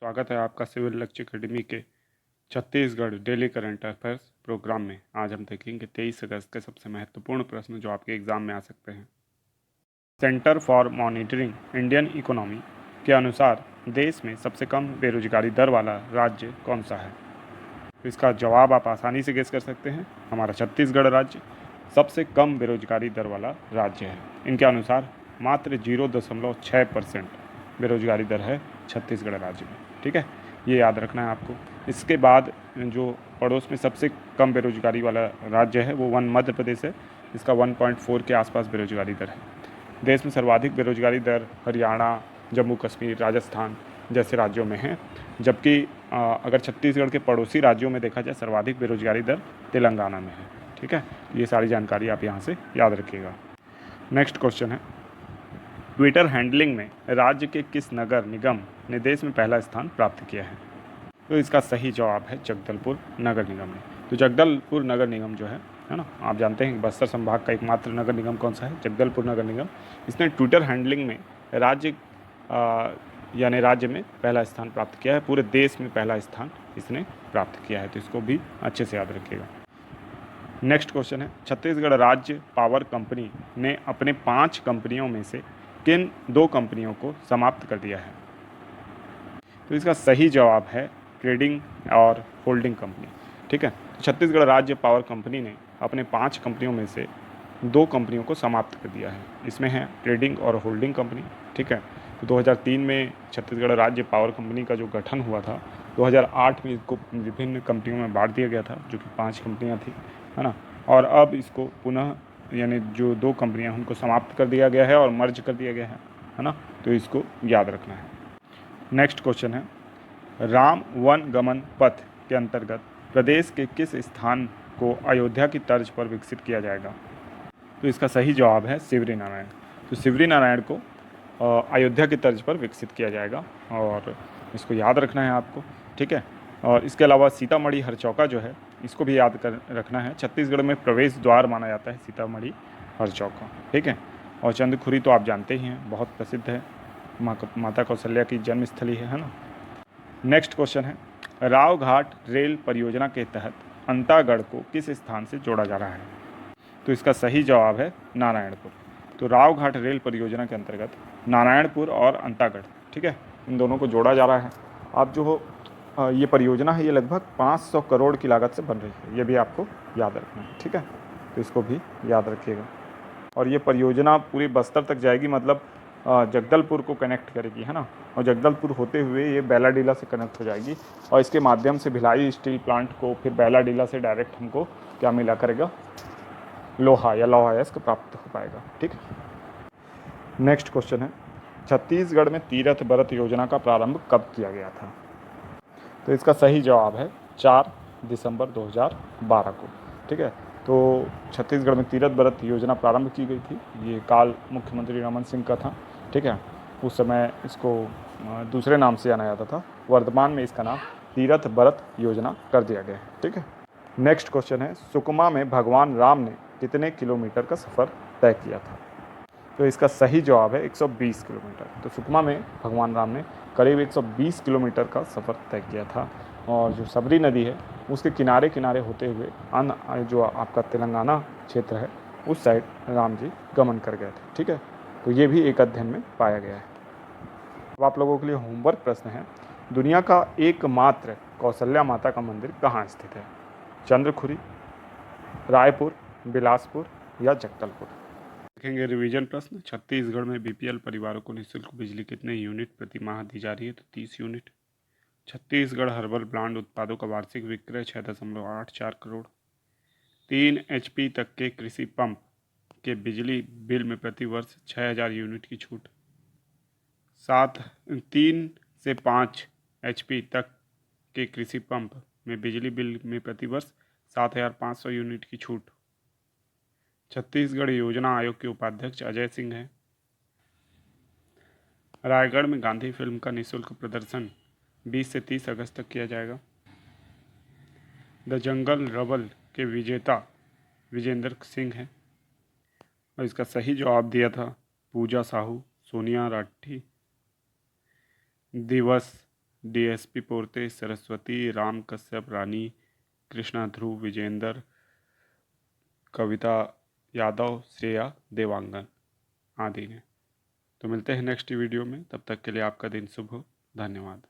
स्वागत है आपका सिविल लक्ष्य एकेडमी के Chhattisgarh daily current affairs program में। आज हम देखेंगे 23 अगस्त के सबसे महत्वपूर्ण प्रश्न जो आपके एग्जाम में आ सकते हैं। Centre for monitoring Indian economy के अनुसार देश में सबसे कम बेरोजगारी दर वाला राज्य कौन सा है? तो इसका जवाब आप आसानी से गेस कर सकते हैं। हमारा छत्तीसगढ़ राज्य सबसे कम बेरोजगारी दर वाला राज्य है। इनके अनुसार मात्र 0.6% बेरोजगारी दर है छत्तीसगढ़ राज्य में। ठीक है, ये याद रखना है आपको। इसके बाद जो पड़ोस में सबसे कम बेरोजगारी वाला राज्य है वो मध्य प्रदेश है। इसका 1.4 के आसपास बेरोजगारी दर है। देश में सर्वाधिक बेरोजगारी दर हरियाणा, जम्मू कश्मीर, राजस्थान जैसे राज्यों में है, जबकि अगर छत्तीसगढ़ के पड़ोसी राज्यों में देखा जाए सर्वाधिक बेरोजगारी दर तेलंगाना में है। ठीक है, ये सारी जानकारी आप यहाँ से याद रखिएगा। नेक्स्ट क्वेश्चन है, ट्विटर हैंडलिंग में राज्य के किस नगर निगम ने देश में पहला स्थान प्राप्त किया है? तो इसका सही जवाब है जगदलपुर नगर निगम ने। तो जगदलपुर नगर निगम जो है ना, आप जानते हैं कि बस्तर संभाग का एकमात्र नगर निगम कौन सा है? जगदलपुर नगर निगम। इसने ट्विटर हैंडलिंग में राज्य राज्य में पहला स्थान प्राप्त किया है। पूरे देश में पहला स्थान इसने प्राप्त किया है, तो इसको भी अच्छे से याद रखिएगा। नेक्स्ट क्वेश्चन है, छत्तीसगढ़ राज्य पावर कंपनी ने अपने 5 कंपनियों में से किन 2 कंपनियों को समाप्त कर दिया है? तो इसका सही जवाब है ट्रेडिंग और होल्डिंग कंपनी। ठीक है, छत्तीसगढ़ राज्य पावर कंपनी ने अपने 5 कंपनियों में से 2 कंपनियों को समाप्त कर दिया है। इसमें है ट्रेडिंग और होल्डिंग कंपनी। ठीक है, तो 2003 में छत्तीसगढ़ राज्य पावर कंपनी का जो गठन हुआ था, 2008 में इसको विभिन्न कंपनियों में बांट दिया गया था, जो कि 5 कंपनियां थी, है ना। और अब इसको पुनः यानी जो 2 कंपनियां उनको समाप्त कर दिया गया है और मर्ज कर दिया गया है ना। तो इसको याद रखना है। नेक्स्ट क्वेश्चन है, राम वन गमन पथ के अंतर्गत प्रदेश के किस स्थान को अयोध्या की तर्ज पर विकसित किया जाएगा? तो इसका सही जवाब है सिवरी नारायण। तो सिवरी नारायण को अयोध्या की तर्ज पर विकसित किया जाएगा और इसको याद रखना है आपको। ठीक है, और इसके अलावा सीतामढ़ी हरचौका जो है इसको भी याद कर रखना है। छत्तीसगढ़ में प्रवेश द्वार माना जाता है सीतामढ़ी हरचौका। ठीक है, और चंद्रखुरी तो आप जानते ही हैं, बहुत प्रसिद्ध है, माता कौशल्या की जन्मस्थली है ना। नेक्स्ट क्वेश्चन है, राव घाट रेल परियोजना के तहत अंतागढ़ को किस स्थान से जोड़ा जा रहा है? तो इसका सही जवाब है नारायणपुर। तो राव घाट रेल परियोजना के अंतर्गत नारायणपुर और अंतागढ़, ठीक है, इन दोनों को जोड़ा जा रहा है। आप जो ये परियोजना है ये लगभग 500 करोड़ की लागत से बन रही है, ये भी आपको याद रखना है। ठीक है, तो इसको भी याद रखिएगा। और ये परियोजना पूरी बस्तर तक जाएगी, मतलब जगदलपुर को कनेक्ट करेगी, है ना। और जगदलपुर होते हुए ये बैलाडीला से कनेक्ट हो जाएगी और इसके माध्यम से भिलाई स्टील प्लांट को फिर बैलाडीला से डायरेक्ट हमको क्या मिला करेगा? लोहा या लौह अयस्क प्राप्त हो पाएगा। ठीक है, नेक्स्ट क्वेश्चन है, छत्तीसगढ़ में तीरथ बरत योजना का प्रारंभ कब किया गया था? तो इसका सही जवाब है 4 दिसंबर 2012 को। ठीक है, तो छत्तीसगढ़ में तीरथ बरत योजना प्रारंभ की गई थी। ये काल मुख्यमंत्री रमन सिंह का था। ठीक है, उस समय इसको दूसरे नाम से जाना जाता था। वर्तमान में इसका नाम तीरथ बरत योजना कर दिया गया है। ठीक है, नेक्स्ट क्वेश्चन है, सुकमा में भगवान राम ने कितने किलोमीटर का सफ़र तय किया था? तो इसका सही जवाब है 120 किलोमीटर। तो सुकमा में भगवान राम ने करीब 120 किलोमीटर का सफ़र तय किया था। और जो सबरी नदी है उसके किनारे किनारे होते हुए जो आपका तेलंगाना क्षेत्र है उस साइड राम जी गमन कर गए थे। ठीक है, तो ये भी एक अध्ययन में पाया गया है। अब आप लोगों के लिए होमवर्क प्रश्न है, दुनिया का एकमात्र कौशल्या माता का मंदिर कहाँ स्थित है? चंद्रखुरी, रायपुर, बिलासपुर या जगदलपुर? देखेंगे रिवीजन प्रश्न, छत्तीसगढ़ में बीपीएल परिवारों को निःशुल्क बिजली कितने यूनिट प्रति माह दी जा रही है? तो 30 यूनिट। छत्तीसगढ़ हर्बल ब्रांड उत्पादों का वार्षिक विक्रय 6.84 करोड़। 3 HP तक के कृषि पंप के बिजली बिल में प्रति वर्ष 6000 यूनिट की छूट। 3 से 5 HP तक के कृषि पंप में बिजली बिल में प्रति वर्ष 7500 यूनिट की छूट। छत्तीसगढ़ योजना आयोग के उपाध्यक्ष अजय सिंह हैं। रायगढ़ में गांधी फिल्म का निःशुल्क प्रदर्शन 20 से 30 अगस्त तक किया जाएगा। द जंगल रबल के विजेता विजेंद्र सिंह हैं और इसका सही जवाब दिया था पूजा साहू। सोनिया राठी दिवस DSP पोर्ते, सरस्वती, राम कश्यप, रानी कृष्णा, ध्रुव, विजेंद्र, कविता यादव, श्रेया, देवांगन आदि ने। तो मिलते हैं नेक्स्ट वीडियो में, तब तक के लिए आपका दिन शुभ हो। धन्यवाद।